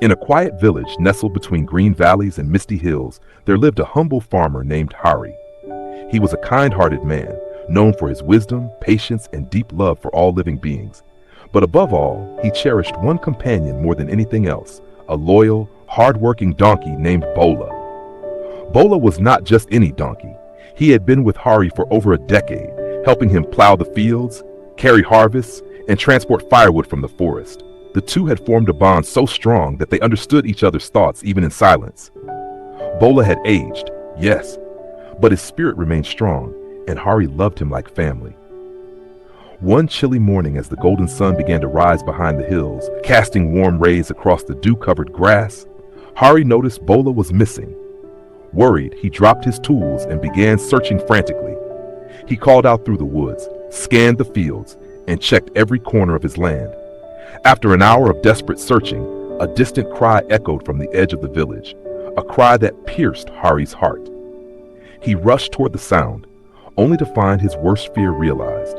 In a quiet village nestled between green valleys and misty hills, there lived a humble farmer named Hari. He was a kind-hearted man, known for his wisdom, patience, and deep love for all living beings. But above all, he cherished one companion more than anything else, a loyal, hard-working donkey named Bola. Bola was not just any donkey. He had been with Hari for over a decade, helping him plow the fields, carry harvests, and transport firewood from the forest. The two had formed a bond so strong that they understood each other's thoughts even in silence. Bola had aged, yes, but his spirit remained strong, and Hari loved him like family. One chilly morning, as the golden sun began to rise behind the hills, casting warm rays across the dew-covered grass, Hari noticed Bola was missing. Worried, he dropped his tools and began searching frantically. He called out through the woods, scanned the fields, and checked every corner of his land. After an hour of desperate searching, a distant cry echoed from the edge of the village, a cry that pierced Hari's heart. He rushed toward the sound, only to find his worst fear realized.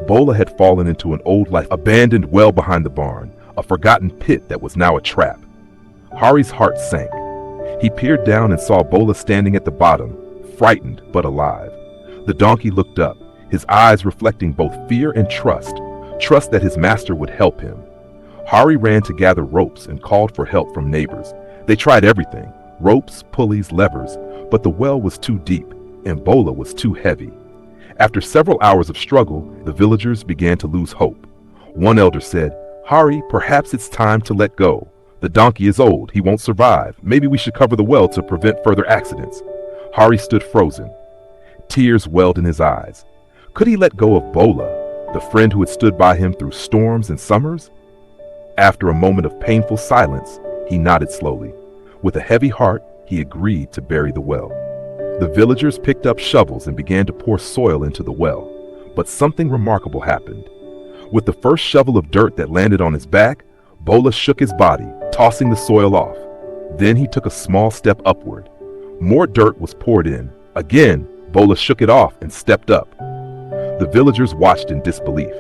Bola had fallen into an old life abandoned well behind the barn, a forgotten pit that was now a trap. Hari's heart sank. He peered down and saw Bola standing at the bottom, frightened but alive. The donkey looked up, his eyes reflecting both fear and trust that his master would help him. Hari ran to gather ropes and called for help from neighbors. They tried everything, ropes, pulleys, levers, but the well was too deep, and Bola was too heavy. After several hours of struggle, the villagers began to lose hope. One elder said, "Hari, perhaps it's time to let go. The donkey is old, he won't survive. Maybe we should cover the well to prevent further accidents." Hari stood frozen. Tears welled in his eyes. Could he let go of Bola, the friend who had stood by him through storms and summers? After a moment of painful silence, he nodded slowly. With a heavy heart, he agreed to bury the well. The villagers picked up shovels and began to pour soil into the well. But something remarkable happened. With the first shovel of dirt that landed on his back, Bola shook his body, tossing the soil off. Then he took a small step upward. More dirt was poured in. Again, Bola shook it off and stepped up. The villagers watched in disbelief.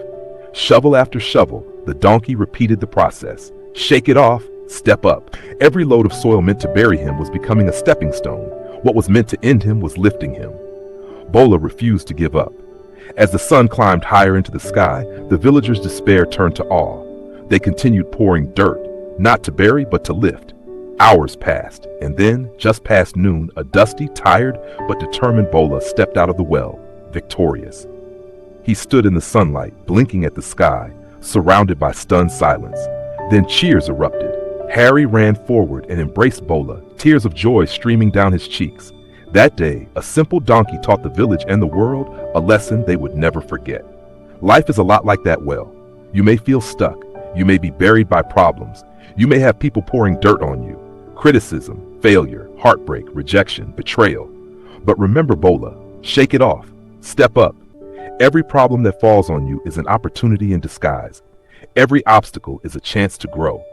Shovel after shovel, the donkey repeated the process. Shake it off, step up. Every load of soil meant to bury him was becoming a stepping stone. What was meant to end him was lifting him. Bola refused to give up. As the sun climbed higher into the sky, the villagers' despair turned to awe. They continued pouring dirt, not to bury but to lift. Hours passed, and then, just past noon, a dusty, tired, but determined Bola stepped out of the well, victorious. He stood in the sunlight, blinking at the sky, surrounded by stunned silence. Then cheers erupted. Hari ran forward and embraced Bola, tears of joy streaming down his cheeks. That day, a simple donkey taught the village and the world a lesson they would never forget. Life is a lot like that well. You may feel stuck. You may be buried by problems. You may have people pouring dirt on you. Criticism, failure, heartbreak, rejection, betrayal. But remember Bola, shake it off. Step up. Every problem that falls on you is an opportunity in disguise. Every obstacle is a chance to grow.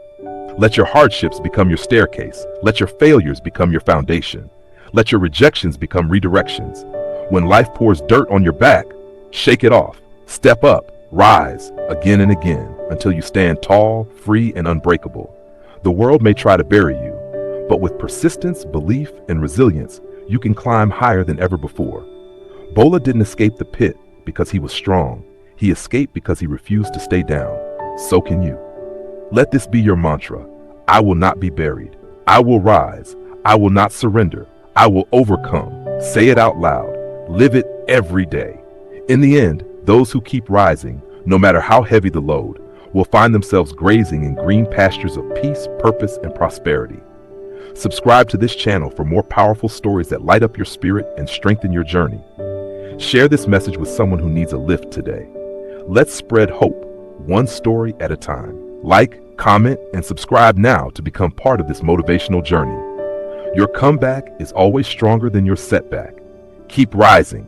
Let your hardships become your staircase. Let your failures become your foundation. Let your rejections become redirections. When life pours dirt on your back, shake it off. Step up, rise, again and again, until you stand tall, free, and unbreakable. The world may try to bury you, but with persistence, belief, and resilience, you can climb higher than ever before. Bola didn't escape the pit because he was strong. He escaped because he refused to stay down. So can you. Let this be your mantra. I will not be buried. I will rise. I will not surrender. I will overcome. Say it out loud. Live it every day. In the end, those who keep rising, no matter how heavy the load, will find themselves grazing in green pastures of peace, purpose, and prosperity. Subscribe to this channel for more powerful stories that light up your spirit and strengthen your journey. Share this message with someone who needs a lift today. Let's spread hope, one story at a time. Like, comment, and subscribe now to become part of this motivational journey. Your comeback is always stronger than your setback. Keep rising.